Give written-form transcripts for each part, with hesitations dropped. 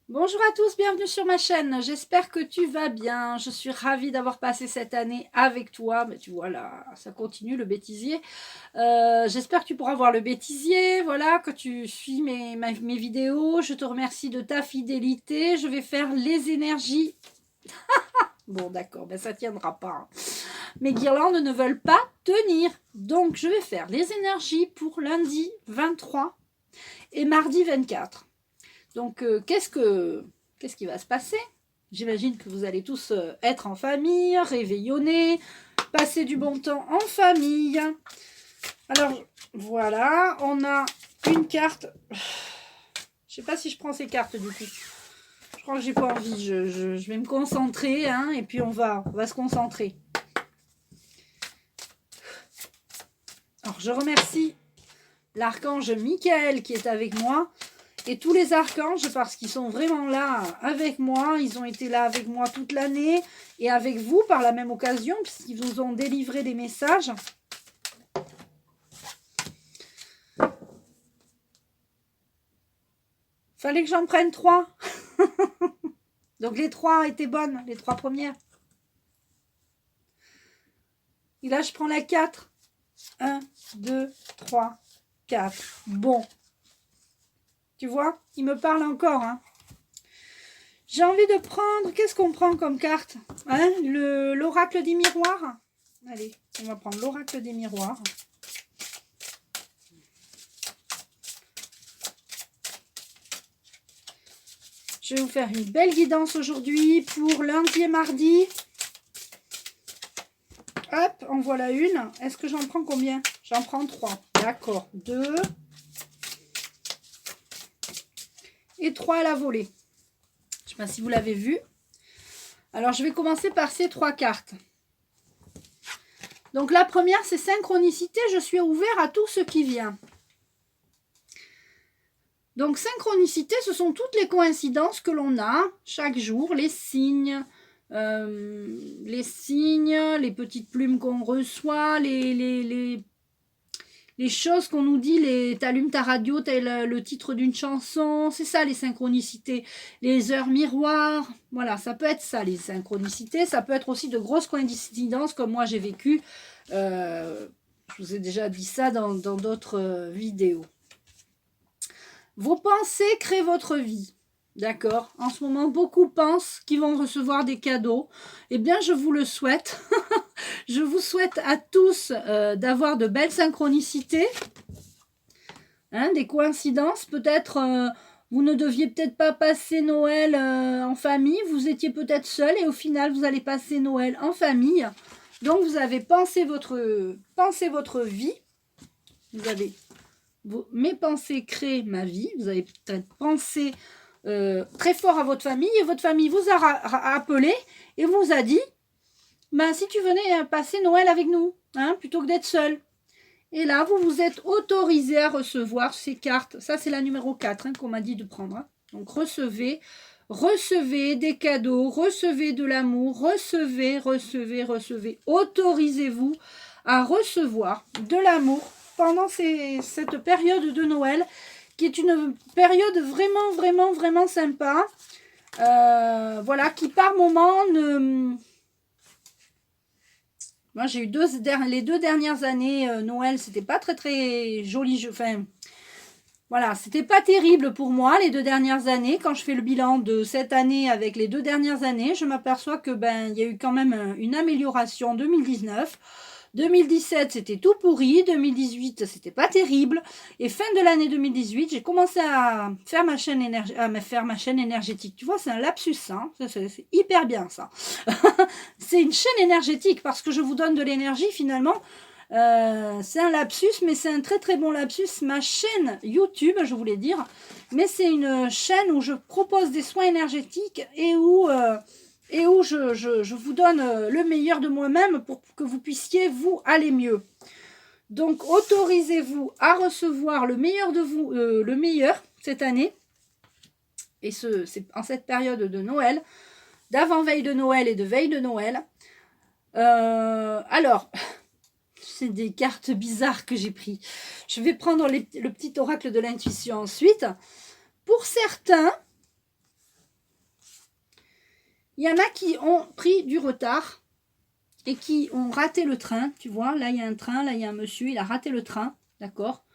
Bonjour à tous, bienvenue sur ma chaîne. J'espère que tu vas bien. Je suis ravie d'avoir passé cette année avec toi. Mais tu vois là, ça continue le bêtisier. J'espère que tu pourras voir le bêtisier. Voilà, que tu suis mes vidéos. Je te remercie de ta fidélité. Je vais faire les énergies. Bon, d'accord, ben ça tiendra pas. Mes guirlandes ne veulent pas tenir. Donc, je vais faire les énergies pour lundi 23 et mardi 24. Donc, qu'est-ce qui va se passer? J'imagine que vous allez tous être en famille, réveillonner, passer du bon temps en famille. Alors, voilà, on a une carte. Je sais pas si je prends ces cartes du coup. Je crois que j'ai pas envie. Je vais me concentrer, hein, et puis on va se concentrer. Alors, je remercie l'archange Michael qui est avec moi. Et tous les archanges, parce qu'ils sont vraiment là avec moi, ils ont été là avec moi toute l'année, et avec vous par la même occasion, puisqu'ils vous ont délivré des messages. Fallait que j'en prenne 3. Donc les 3 étaient bonnes, les 3 premières. Et là, je prends la 4. 1, 2, 3, 4. Bon. Tu vois, il me parle encore, hein. J'ai envie de prendre... Qu'est-ce qu'on prend comme carte, hein? L'oracle des miroirs. Allez, on va prendre l'oracle des miroirs. Je vais vous faire une belle guidance aujourd'hui pour lundi et mardi. Hop, en voilà une. Est-ce que j'en prends combien? J'en prends 3. D'accord. 2. Et 3 à la volée. Je ne sais pas si vous l'avez vu. Alors, je vais commencer par ces 3 cartes. Donc, la première, c'est synchronicité. Je suis ouvert à tout ce qui vient. Donc, synchronicité, ce sont toutes les coïncidences que l'on a chaque jour, les signes, les petites plumes qu'on reçoit, les choses qu'on nous dit, t'allumes ta radio, t'as le titre d'une chanson, c'est ça les synchronicités, les heures miroirs, voilà, ça peut être ça les synchronicités, ça peut être aussi de grosses coïncidences comme moi j'ai vécu, je vous ai déjà dit ça dans d'autres vidéos. Vos pensées créent votre vie. D'accord? En ce moment, beaucoup pensent qu'ils vont recevoir des cadeaux. Eh bien, je vous le souhaite. Je vous souhaite à tous d'avoir de belles synchronicités. Hein, des coïncidences. Peut-être, vous ne deviez peut-être pas passer Noël en famille. Vous étiez peut-être seul et au final, vous allez passer Noël en famille. Donc, vous avez pensé votre vie. Vous avez... Mes pensées créent ma vie. Vous avez peut-être pensé très fort à votre famille et votre famille vous a appelé et vous a dit ben, si tu venais passer Noël avec nous, hein, plutôt que d'être seul. Et là, vous vous êtes autorisé à recevoir ces cartes. Ça, c'est la numéro 4 hein, qu'on m'a dit de prendre. Hein. Donc, recevez des cadeaux, recevez de l'amour, recevez. Autorisez-vous à recevoir de l'amour pendant cette période de Noël, qui est une période vraiment sympa. Voilà, qui par moment ne... Moi, j'ai eu les 2 dernières années, Noël, c'était pas très joli. Enfin, voilà, c'était pas terrible pour moi les 2 dernières années. Quand je fais le bilan de cette année avec les 2 dernières années, je m'aperçois que ben il y a eu quand même une amélioration en 2019. 2017, c'était tout pourri. 2018, c'était pas terrible. Et fin de l'année 2018, j'ai commencé à faire ma chaîne énergétique. Tu vois, c'est un lapsus, hein. C'est hyper bien, ça. C'est une chaîne énergétique parce que je vous donne de l'énergie, finalement. C'est un lapsus, mais c'est un très bon lapsus. Ma chaîne YouTube, je voulais dire, mais c'est une chaîne où je propose des soins énergétiques et où je vous donne le meilleur de moi-même pour que vous puissiez vous aller mieux. Donc autorisez-vous à recevoir le meilleur de vous, le meilleur cette année, et c'est en cette période de Noël, d'avant-veille de Noël et de veille de Noël. Alors, c'est des cartes bizarres que j'ai pris. Je vais prendre le petit oracle de l'intuition ensuite. Pour certains, Il y en a qui ont pris du retard et qui ont raté le train. Tu vois, là, il y a un train, là, il y a un monsieur, il a raté le train. D'accord?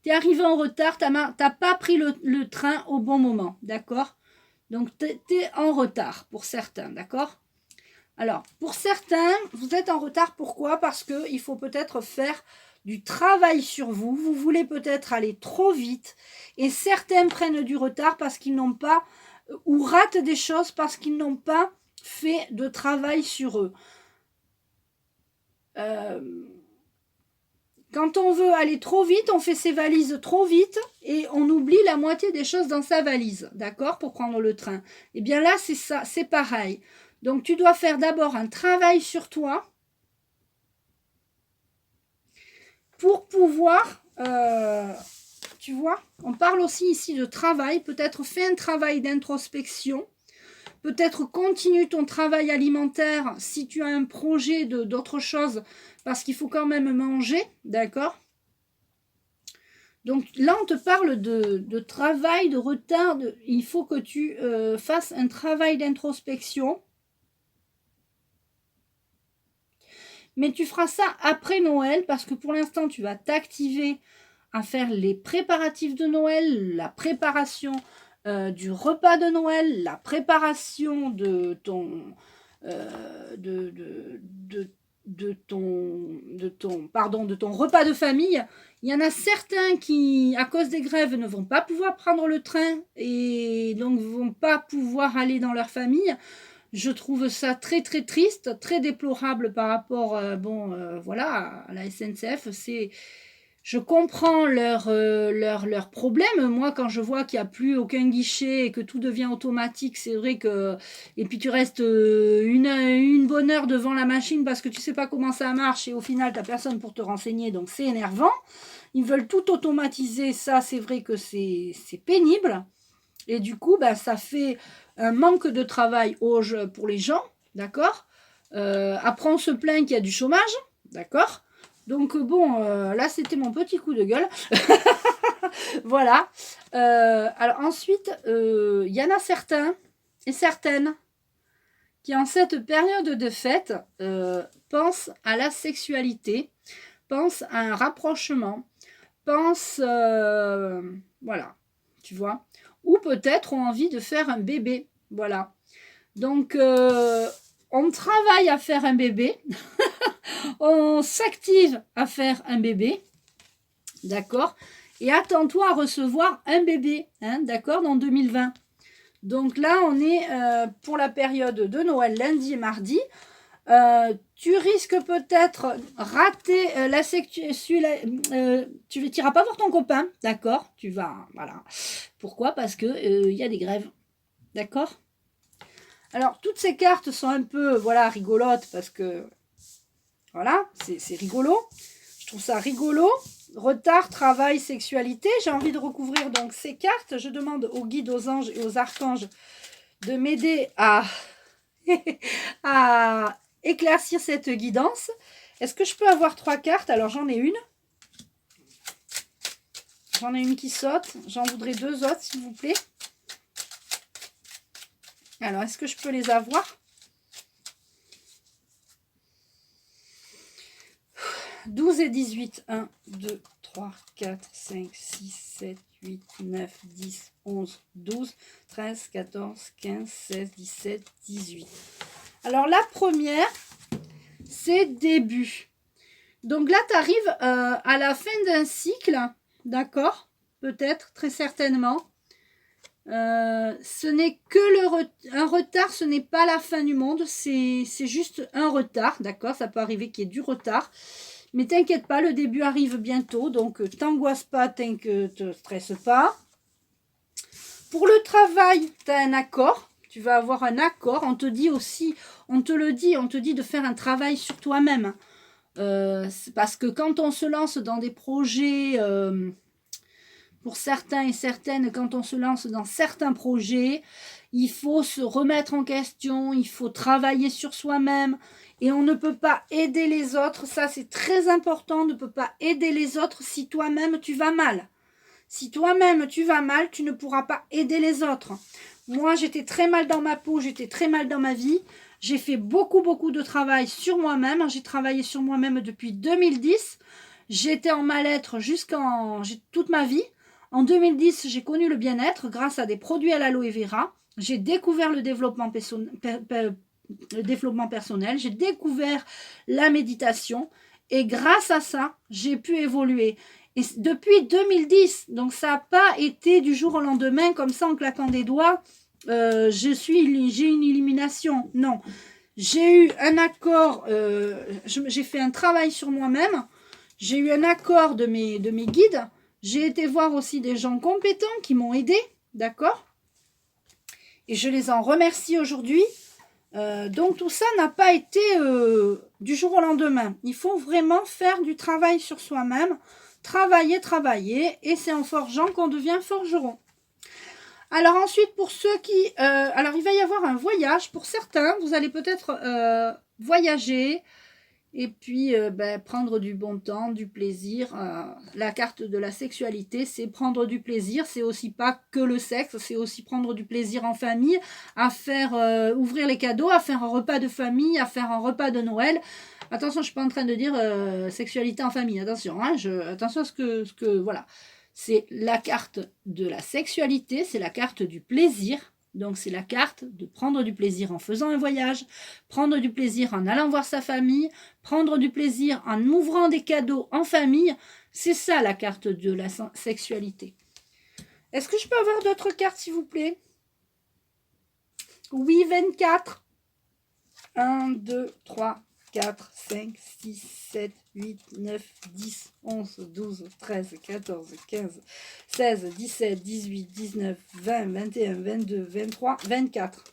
Tu es arrivé en retard, tu n'as pas pris le train au bon moment. D'accord? Donc, tu es en retard pour certains. D'accord? Alors, pour certains, vous êtes en retard. Pourquoi? Parce qu'il faut peut-être faire du travail sur vous. Vous voulez peut-être aller trop vite. Et certains prennent du retard parce qu'ils n'ont pas, ou ratent des choses parce qu'ils n'ont pas fait de travail sur eux. Quand on veut aller trop vite, on fait ses valises trop vite et on oublie la moitié des choses dans sa valise, d'accord, pour prendre le train. Et bien là, c'est ça, c'est pareil. Donc, tu dois faire d'abord un travail sur toi pour pouvoir, tu vois, on parle aussi ici de travail, peut-être fais un travail d'introspection, peut-être continue ton travail alimentaire si tu as un projet d'autre chose, parce qu'il faut quand même manger, d'accord? Donc là, on te parle de travail, de retard, il faut que tu fasses un travail d'introspection. Mais tu feras ça après Noël parce que pour l'instant, tu vas t'activer à faire les préparatifs de Noël, la préparation du repas de Noël, la préparation de ton de ton repas de famille. Il y en a certains qui, à cause des grèves, ne vont pas pouvoir prendre le train et donc vont pas pouvoir aller dans leur famille. Je trouve ça très très triste, très déplorable par rapport voilà, à la SNCF. Je comprends leur problème. Moi, quand je vois qu'il n'y a plus aucun guichet et que tout devient automatique, c'est vrai que... Et puis tu restes une bonne heure devant la machine parce que tu ne sais pas comment ça marche et au final, tu n'as personne pour te renseigner, donc c'est énervant. Ils veulent tout automatiser, ça c'est vrai que c'est pénible. Et du coup, ça fait un manque de travail pour les gens, d'accord? Après, on se plaint qu'il y a du chômage, d'accord? Donc, bon, là, c'était mon petit coup de gueule. Voilà. Alors, ensuite, il y en a certains et certaines qui, en cette période de fête, pensent à la sexualité, pensent à un rapprochement, pensent... voilà, tu vois? Ou peut-être ont envie de faire un bébé. Voilà. Donc, on travaille à faire un bébé. On s'active à faire un bébé. D'accord? Et attends-toi à recevoir un bébé. Hein, d'accord? Dans 2020. Donc là, on est pour la période de Noël, lundi et mardi. Tu risques peut-être rater la sexualité. Tu n'iras pas voir ton copain, d'accord? Tu vas, voilà. Pourquoi? Parce que y a des grèves, d'accord? Alors toutes ces cartes sont un peu, voilà, rigolotes parce que, voilà, c'est rigolo. Je trouve ça rigolo. Retard, travail, sexualité. J'ai envie de recouvrir donc ces cartes. Je demande aux guides, aux anges et aux archanges de m'aider à à éclaircir cette guidance. Est-ce que je peux avoir 3 cartes? Alors j'en ai une. J'en ai une qui saute. J'en voudrais 2 autres, s'il vous plaît. Alors, est-ce que je peux les avoir? 12 et 18. 1, 2, 3, 4, 5, 6, 7, 8, 9, 10, 11, 12, 13, 14, 15, 16, 17, 18. Alors, la première, c'est début. Donc là, tu arrives à la fin d'un cycle, d'accord? Peut-être, très certainement. Ce n'est que un retard, ce n'est pas la fin du monde, c'est juste un retard, d'accord? Ça peut arriver qu'il y ait du retard. Mais t'inquiète pas, le début arrive bientôt, donc t'angoisse pas, te stresse pas. Pour le travail, tu as un accord. Tu vas avoir un accord. On te dit aussi, on te dit de faire un travail sur toi-même. Parce que quand on se lance dans des projets, pour certains et certaines, quand on se lance dans certains projets, il faut se remettre en question, il faut travailler sur soi-même. Et on ne peut pas aider les autres. Ça, c'est très important. On ne peut pas aider les autres si toi-même, tu vas mal. Si toi-même, tu vas mal, tu ne pourras pas aider les autres. Moi, j'étais très mal dans ma peau, j'étais très mal dans ma vie. J'ai fait beaucoup, beaucoup de travail sur moi-même. J'ai travaillé sur moi-même depuis 2010. J'étais en mal-être toute ma vie. En 2010, j'ai connu le bien-être grâce à des produits à l'aloe vera. J'ai découvert le développement personnel. J'ai découvert la méditation. Et grâce à ça, j'ai pu évoluer. Et depuis 2010, donc ça n'a pas été du jour au lendemain, comme ça en claquant des doigts, j'ai une illumination. Non, j'ai eu un accord, j'ai fait un travail sur moi-même, j'ai eu un accord de mes guides, j'ai été voir aussi des gens compétents qui m'ont aidé, d'accord? Et je les en remercie aujourd'hui. Donc tout ça n'a pas été du jour au lendemain. Il faut vraiment faire du travail sur soi-même, travailler, et c'est en forgeant qu'on devient forgeron. Alors ensuite, pour ceux qui... alors il va y avoir un voyage. Pour certains, vous allez peut-être voyager et puis prendre du bon temps, du plaisir. La carte de la sexualité, c'est prendre du plaisir. C'est aussi pas que le sexe, c'est aussi prendre du plaisir en famille, à faire ouvrir les cadeaux, à faire un repas de famille, à faire un repas de Noël. Attention, je suis pas en train de dire sexualité en famille. Attention, hein, attention à ce que voilà. C'est la carte de la sexualité, c'est la carte du plaisir. Donc c'est la carte de prendre du plaisir en faisant un voyage, prendre du plaisir en allant voir sa famille, prendre du plaisir en ouvrant des cadeaux en famille. C'est ça la carte de la sexualité. Est-ce que je peux avoir d'autres cartes s'il vous plaît? Oui, 24. 1, 2, 3, 4, 5, 6, 7, 8, 9, 10, 11, 12, 13, 14, 15, 16, 17, 18, 19, 20, 21, 22, 23, 24.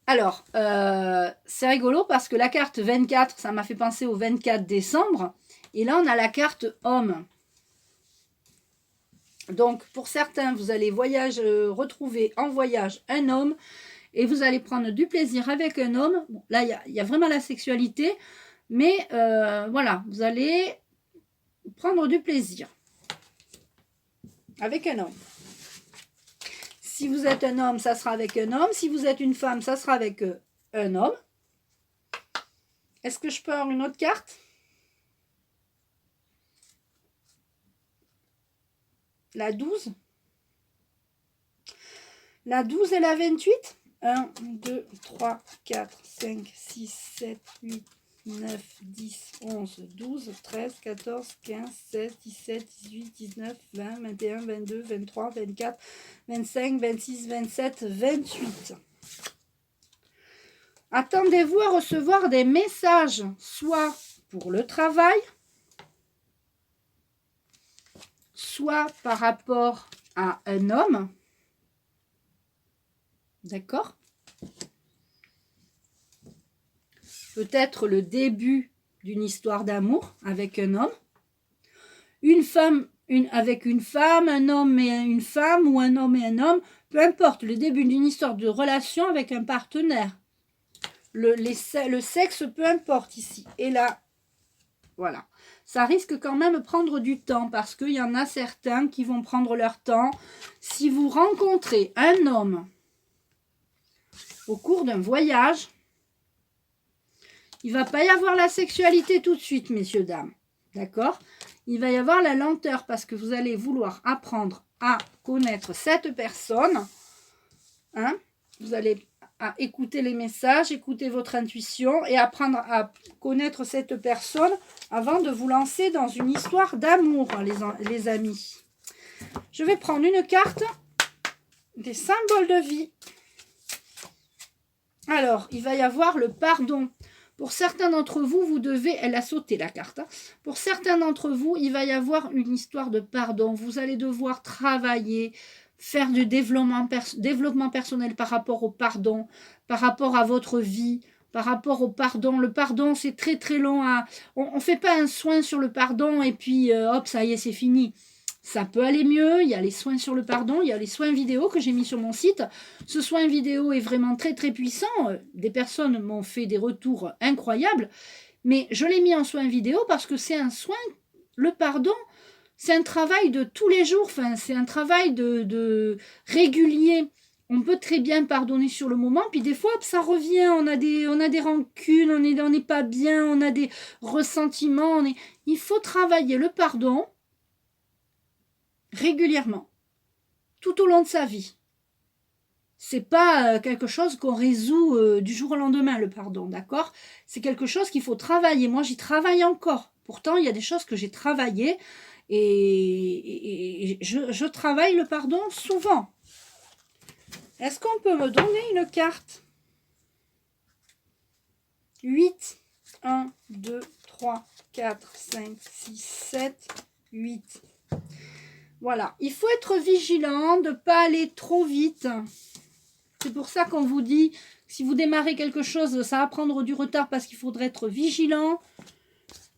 Alors, c'est rigolo parce que la carte 24, ça m'a fait penser au 24 décembre. Et là, on a la carte homme. Donc, pour certains, vous allez retrouver en voyage un homme. Et vous allez prendre du plaisir avec un homme. Bon, là, il y a vraiment la sexualité. Mais voilà, vous allez prendre du plaisir avec un homme. Si vous êtes un homme, ça sera avec un homme. Si vous êtes une femme, ça sera avec un homme. Est-ce que je peux avoir une autre carte? La 12. La 12 et la 28. 1, 2, 3, 4, 5, 6, 7, 8, 9, 10, 11, 12, 13, 14, 15, 16, 17, 18, 19, 20, 21, 22, 23, 24, 25, 26, 27, 28. Attendez-vous à recevoir des messages, soit pour le travail, soit par rapport à un homme. D'accord? Peut-être le début d'une histoire d'amour avec un homme. Une femme avec une femme, un homme et une femme, ou un homme et un homme. Peu importe, le début d'une histoire de relation avec un partenaire. Le sexe, peu importe ici. Et là, voilà. Ça risque quand même de prendre du temps parce qu'il y en a certains qui vont prendre leur temps. Si vous rencontrez un homme au cours d'un voyage, il ne va pas y avoir la sexualité tout de suite, messieurs, dames. D'accord? Il va y avoir la lenteur parce que vous allez vouloir apprendre à connaître cette personne. Hein? Vous allez écouter les messages, écouter votre intuition et apprendre à connaître cette personne avant de vous lancer dans une histoire d'amour, les amis. Je vais prendre une carte des symboles de vie. Alors, il va y avoir le pardon. Pour certains d'entre vous, vous devez... Elle a sauté la carte. Hein. Pour certains d'entre vous, il va y avoir une histoire de pardon. Vous allez devoir travailler, faire du développement personnel par rapport au pardon, par rapport à votre vie, par rapport au pardon. Le pardon, c'est très très long. On ne fait pas un soin sur le pardon et puis hop, ça y est, c'est fini. Ça peut aller mieux, il y a les soins sur le pardon, il y a les soins vidéo que j'ai mis sur mon site. Ce soin vidéo est vraiment très très puissant. Des personnes m'ont fait des retours incroyables, mais je l'ai mis en soin vidéo parce que c'est un soin, le pardon, c'est un travail de tous les jours, enfin, c'est un travail de régulier. On peut très bien pardonner sur le moment, puis des fois, ça revient, on a des rancunes, on n'est pas bien, on a des ressentiments. Il faut travailler le pardon régulièrement, tout au long de sa vie. C'est pas quelque chose qu'on résout du jour au lendemain, le pardon, d'accord? C'est quelque chose qu'il faut travailler. Moi, j'y travaille encore. Pourtant, il y a des choses que j'ai travaillées et je travaille le pardon souvent. Est-ce qu'on peut me donner une carte? 8, 1, 2, 3, 4, 5, 6, 7, 8. Voilà, il faut être vigilant, de ne pas aller trop vite. C'est pour ça qu'on vous dit, si vous démarrez quelque chose, ça va prendre du retard parce qu'il faudrait être vigilant.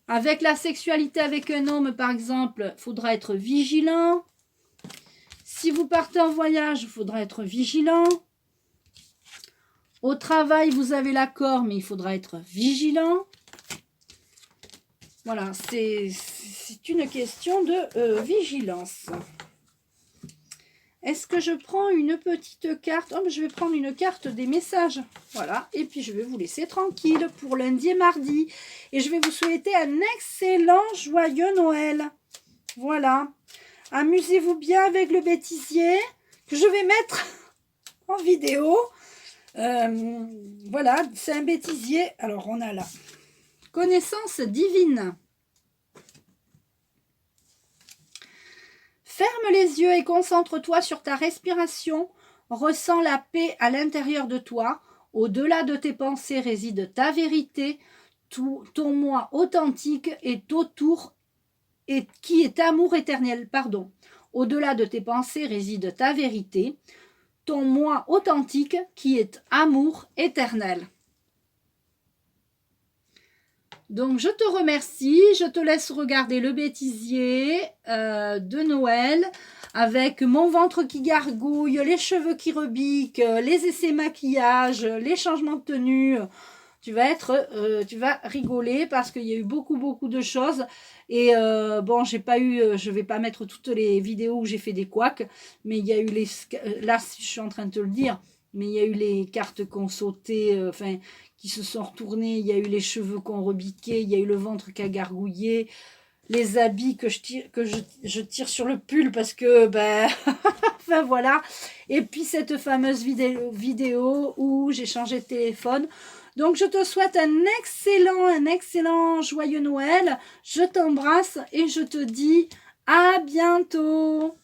Avec la sexualité avec un homme, par exemple, il faudra être vigilant. Si vous partez en voyage, il faudra être vigilant. Au travail, vous avez l'accord, mais il faudra être vigilant. Voilà, c'est une question de vigilance. Est-ce que je prends une petite carte? Oh, je vais prendre une carte des messages. Voilà, et puis je vais vous laisser tranquille pour lundi et mardi. Et je vais vous souhaiter un excellent, joyeux Noël. Voilà. Amusez-vous bien avec le bêtisier que je vais mettre en vidéo. Voilà, c'est un bêtisier. Alors, on a là. Connaissance divine. Ferme les yeux et concentre-toi sur ta respiration. Ressens la paix à l'intérieur de toi. Au-delà de tes pensées réside ta vérité, ton moi authentique est autour et qui est amour éternel. Pardon. Au-delà de tes pensées réside ta vérité, ton moi authentique qui est amour éternel. Donc, je te remercie. Je te laisse regarder le bêtisier de Noël avec mon ventre qui gargouille, les cheveux qui rebiquent, les essais maquillage, les changements de tenue. Tu vas rigoler parce qu'il y a eu beaucoup de choses. Et bon, je vais pas mettre toutes les vidéos où j'ai fait des couacs, mais il y a eu là, je suis en train de te le dire, mais il y a eu les cartes qu'on sautait, qui se sont retournées, il y a eu les cheveux qu'on rebiquait, il y a eu le ventre qui a gargouillé, les habits que je tire sur le pull parce que, enfin voilà. Et puis cette fameuse vidéo où j'ai changé de téléphone. Donc je te souhaite un excellent joyeux Noël. Je t'embrasse et je te dis à bientôt.